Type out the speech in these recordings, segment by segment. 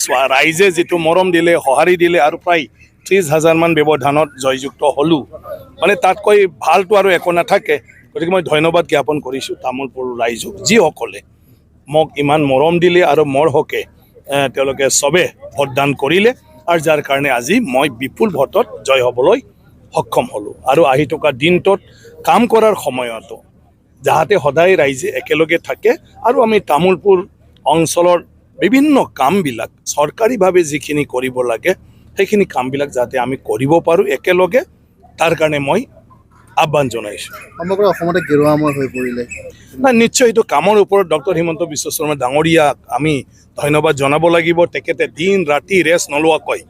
ৰাইজে যিটো মৰম দিলে সঁহাৰি দিলে আৰু প্ৰায় 30,000 মান ব্যৱধানত জয়যুক্ত হ'লোঁ মানে তাতকৈ ভালটো আৰু একো নাথাকে গতিকে মই ধন্যবাদ জ্ঞাপন কৰিছোঁ তামোলপুৰ ৰাইজক যিসকলে মোক ইমান মৰম দিলে আৰু মোৰ হকে তেওঁলোকে চবে ভোটদান কৰিলে আৰু যাৰ কাৰণে আজি মই বিপুল ভোটত জয় হ'বলৈ সক্ষম হ'লোঁ আৰু আহি থকা দিনটোত কাম কৰাৰ সময়তো যাহাতে সদায় ৰাইজে একেলগে থাকে আৰু আমি তামোলপুৰ অঞ্চলৰ বিভিন্ন কামবিলাক চৰকাৰীভাৱে যিখিনি কৰিব লাগে সেইখিনি কামবিলাক যাতে আমি কৰিব পাৰোঁ একেলগে তাৰ কাৰণে মই আহ্বান জনাইছোঁ সমগ্ৰ অসমতে গেৰুৱাময় হৈ পৰিলে নাই নিশ্চয় এইটো কামৰ ওপৰত ডক্টৰ হিমন্ত বিশ্ব শৰ্মা ডাঙৰীয়াক আমি ধন্যবাদ জনাব লাগিব তেখেতে দিন ৰাতি ৰেষ্ট নলোৱাকৈ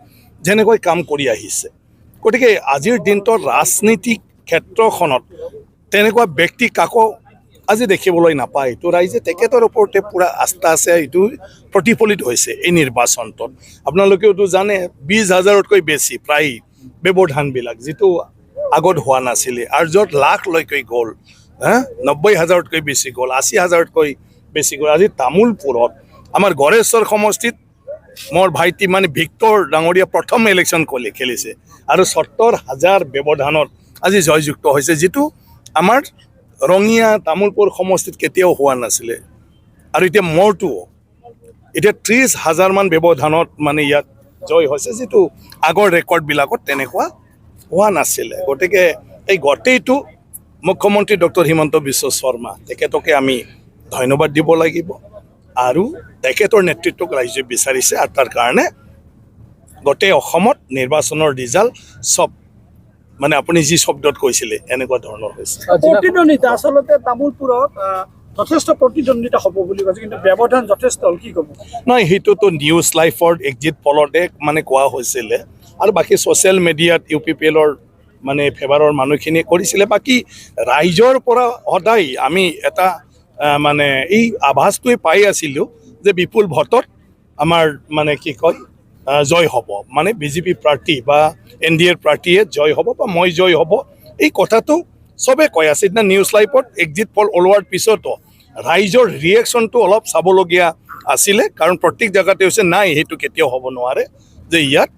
যেনেকৈ কাম কৰি আহিছে গতিকে আজিৰ দিনটোত ৰাজনীতিক ক্ষেত্ৰখনত তেনেকুৱা ব্যক্তি কাকো আজি দেখিবলৈ নাপায় তো ৰাইজে তেখেতৰ ওপৰতে পূৰা আস্থা আছে এইটো প্ৰতিফলিত হৈছে এই নিৰ্বাচনটোত আপোনালোকেওতো জানে 20,000তকৈ বেছি প্ৰায় ব্যৱধানবিলাক যিটো আগত হোৱা নাছিলে আৰু য'ত লাখলৈকে গ'ল 90,000তকৈ বেছি গ'ল 80,000তকৈ বেছি গ'ল আজি তামোলপুৰত আমাৰ গড়েশ্বৰ সমষ্টিত মোৰ ভাইটি মানে ভিক্টৰ ডাঙৰীয়া প্ৰথম ইলেকশ্যন খেলিছে আৰু 70,000 ব্যৱধানত আজি জয়যুক্ত হৈছে যিটো আমাৰ ৰঙিয়া তামোলপুৰ সমষ্টিত কেতিয়াও হোৱা নাছিলে আৰু এতিয়া মোৰটো এতিয়া 30,000 মান ব্যৱধানত মানে ইয়াত জয় হৈছে যিটো আগৰ ৰেকৰ্ডবিলাকত তেনেকুৱা হোৱা নাছিলে গতিকে এই গোটেইটো মুখ্যমন্ত্ৰী ডক্টৰ হিমন্ত বিশ্ব শৰ্মা তেখেতকে আমি ধন্যবাদ দিব লাগিব আৰু তেখেতৰ নেতৃত্বক ৰাইজে বিচাৰিছে আৰু তাৰ কাৰণে গোটেই অসমত নিৰ্বাচনৰ ৰিজাল্ট চব মানে আপুনি যি শব্দত কৈছিলে এনেকুৱা ধৰণৰ হৈছে প্ৰতিদ্বন্দ্বিতা আচলতে তামোলপুৰত যথেষ্ট প্ৰতিদ্বন্দ্বিতা হ'ব বুলি কৈছে কিন্তু ব্যৱধান যথেষ্ট হ'ল কি ক'ব নাই সেইটোতো নিউজ লাইফৰ এক্সিট পলতে মানে কোৱা হৈছিলে আৰু বাকী ছ'চিয়েল মিডিয়াত UPPLৰ মানে ফেভাৰৰ মানুহখিনিয়ে কৰিছিলে বাকী ৰাইজৰ পৰা সদায় আমি এটা মানে এই আভাসটোৱে পাই আছিলোঁ যে বিপুল ভোটত আমাৰ মানে কি কয় জয় হ'ব মানে বিজেপি প্ৰাৰ্থী বা NDAৰ প্ৰাৰ্থীয়ে জয় হ'ব বা মই জয় হ'ব এই কথাটো চবে কৈ আছে এতিয়া নিউজ লাইভত এক্সিট পল ওলোৱাৰ পিছতো ৰাইজৰ ৰিয়েকশ্যনটো অলপ চাবলগীয়া আছিলে কাৰণ প্ৰত্যেক জেগাতে হৈছে নাই সেইটো কেতিয়াও হ'ব নোৱাৰে যে ইয়াত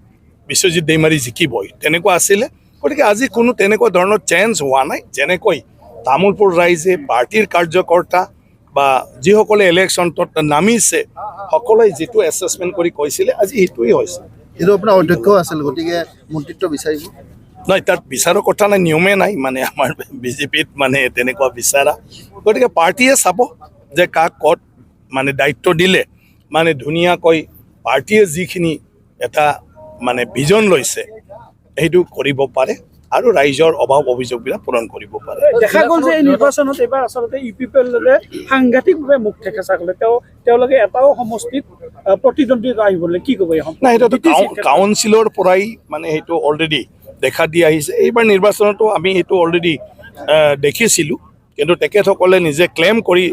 বিশ্বজিৎ দৈমাৰী জিকিবই তেনেকুৱা আছিলে গতিকে আজি কোনো তেনেকুৱা ধৰণৰ চেঞ্জ হোৱা নাই যেনেকৈ তামোলপুৰ ৰাইজে পাৰ্টীৰ কাৰ্যকৰ্তা বা যিসকলে ইলেকশ্যনটোত নামিছে সকলোৱে যিটো এছেছমেণ্ট কৰি কৈছিলে আজি সেইটোৱেই হৈছে এইটো আপোনাৰ অধ্যক্ষ আছিল গতিকে মন্ত্ৰিত্ব বিচাৰিব নাই তাত বিচাৰৰ কথা নাই নিয়মে নাই মানে আমাৰ বিজেপিত মানে তেনেকুৱা বিচাৰা গতিকে পাৰ্টীয়ে চাব যে কাক ক'ত মানে দায়িত্ব দিলে মানে ধুনীয়াকৈ পাৰ্টীয়ে যিখিনি এটা মানে ভিজন লৈছে সেইটো কৰিব পাৰে আৰু ৰাইজৰ অভাৱ অভিযোগবিলাক পূৰণ কৰিব পাৰে দেখা গ'ল যে এই নিৰ্বাচনত এইবাৰ আচলতে UPPLে সাংঘাতিকভাৱে মুখ থেকেচা কৰিলে তেওঁলোকে এটাও সমষ্টিত প্ৰতিদ্বন্দ্বিতা আহিবলৈ কি ক'ব নাই সেইটোতো কাউন্সিলৰ পৰাই মানে সেইটো অলৰেডি দেখা দি আহিছে এইবাৰ নিৰ্বাচনতো আমি সেইটো অলৰেডি দেখিছিলোঁ কিন্তু তেখেতসকলে নিজে ক্লেইম কৰি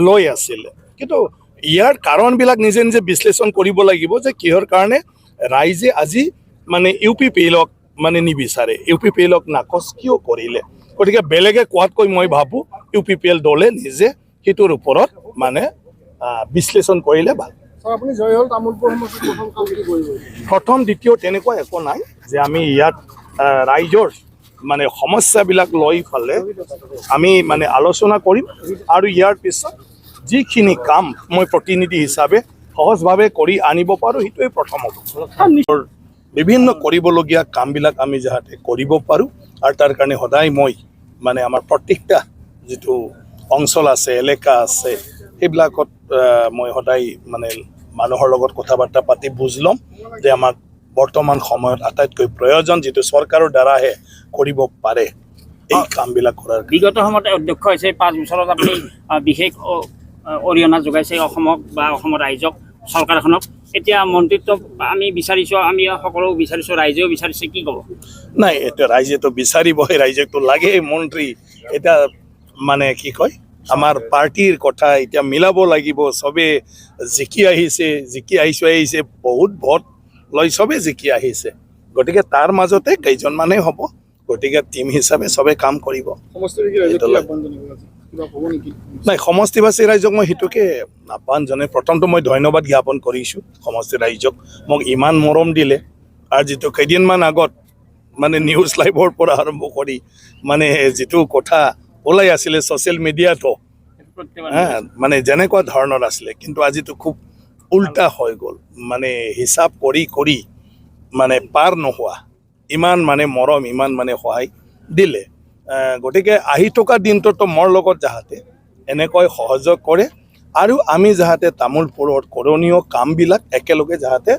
লৈ আছিলে কিন্তু ইয়াৰ কাৰণবিলাক নিজে নিজে বিশ্লেষণ কৰিব লাগিব যে কিহৰ কাৰণে ৰাইজে আজি মানে UPPLক মানে নিবিচাৰে UPPLক নাকচ কিয় কৰিলে গতিকে বেলেগে কোৱাতকৈ মই ভাবোঁ UPPL দলে নিজে সেইটোৰ ওপৰত মানে বিশ্লেষণ কৰিলে ভাল আপুনি জয় হ'ল তামোলপুৰ সমষ্টিত প্ৰথম দ্বিতীয় তেনেকুৱা একো নাই যে আমি ইয়াত ৰাইজৰ মানে সমস্যাবিলাক লৈ ফালে আমি মানে আলোচনা কৰিম আৰু ইয়াৰ পিছত যিখিনি কাম মই প্ৰতিনিধি হিচাপে সহজভাৱে কৰি আনিব পাৰোঁ সেইটোৱে প্ৰথম হ'ব বিভিন্ন কৰিবলগীয়া কামবিলাক আমি যাতে কৰিব পাৰোঁ আৰু তাৰ কাৰণে সদায় মই মানে আমাৰ প্ৰত্যেকটা যিটো অঞ্চল আছে এলেকা আছে সেইবিলাকত মই সদায় মানে মানুহৰ লগত কথা বাৰ্তা পাতি বুজ ল'ম যে আমাক বৰ্তমান সময়ত আটাইতকৈ প্ৰয়োজন যিটো চৰকাৰৰ দ্বাৰাহে কৰিব পাৰে এই কামবিলাক কৰাৰ বিগত সময়ত অধ্যক্ষ হৈছে 5 বছৰত আপুনি বিশেষ অৰিহণা যোগাইছে অসমক বা অসমৰ ৰাইজক চৰকাৰখনক এতিয়া মন্ত্ৰিত্ব আমি বিচাৰিছোঁ আমি সকলো বিচাৰিছোঁ ৰাইজেও বিচাৰিছে কি ক'ব নাই এতিয়া ৰাইজেতো বিচাৰিবই ৰাইজেতো লাগে মন্ত্ৰী এতিয়া মানে কি কয় আমাৰ পাৰ্টিৰ কথা এতিয়া মিলাব লাগিব চবে জিকি আহিছে বহুত ভোট লৈ চবে জিকি আহিছে গতিকে তাৰ মাজতে কেইজনমানেই হ'ব গতিকে টিম হিচাপে চবে কাম কৰিব কিবা ক'ব নেকি? নাই সমষ্টিবাসী ৰাইজক মই সেইটোকে আহ্বান জনাই প্ৰথমটো মই ধন্যবাদ জ্ঞাপন কৰিছোঁ সমষ্টি ৰাইজক মোক ইমান মৰম দিলে আৰু যিটো কেইদিনমান আগত মানে নিউজ লাইভৰ পৰা আৰম্ভ কৰি মানে যিটো কথা ওলাই আছিলে ছ'চিয়েল মিডিয়াতো মানে যেনেকুৱা ধৰণৰ আছিলে কিন্তু আজিতো খুব উল্টা হৈ গ'ল মানে হিচাপ কৰি কৰি মানে পাৰ নোহোৱা ইমান মানে মৰম ইমান মানে সহায় দিলে গতিকে আহি থকা দিনটোতো মোৰ লগত যাহাতে এনেকৈ সহযোগ কৰে আৰু আমি যাহাতে তামোলপুৰত কৰণীয় কামবিলাক একেলগে যাহাতে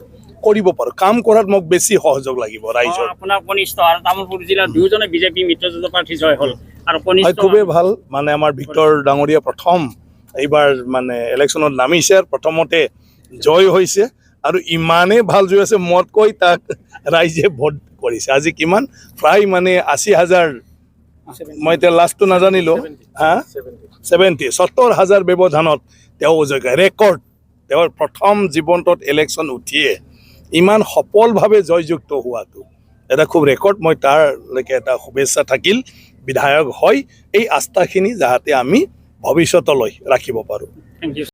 কৰিব পাৰোঁ কাম কৰাত মোক বেছি সহযোগ লাগিব ৰাইজৰ আপোনাৰ কনিষ্ঠ আৰু তামোলপুৰ জিলাৰ দুয়োজনে বিজেপি মিত্ৰজোঁটৰ প্ৰাৰ্থী জয় হ'ল আৰু হয় খুবেই ভাল মানে আমাৰ ভিক্টৰ ডাঙৰীয়া প্ৰথম এইবাৰ মানে ইলেকশ্যনত নামিছে আৰু প্ৰথমতে জয় হৈছে আৰু ইমানেই ভাল জয় আছে মোতকৈ তাক ৰাইজে ভোট কৰিছে আজি কিমান প্ৰায় মানে 80,000 মই এতিয়া লাষ্টটো নাজানিলোঁ হা 70,000 ব্যৱধানত তেওঁ জয় ৰেকৰ্ড তেওঁৰ প্ৰথম জীৱনটোত ইলেকশ্যন উঠিয়ে ইমান সফলভাৱে জয়যুক্ত হোৱাটো এটা খুব ৰেকৰ্ড মই তাৰলৈকে এটা শুভেচ্ছা থাকিল বিধায়ক হয় এই আস্থাখিনি যাহাতে আমি ভৱিষ্যতলৈ ৰাখিব পাৰোঁ থেংক ইউ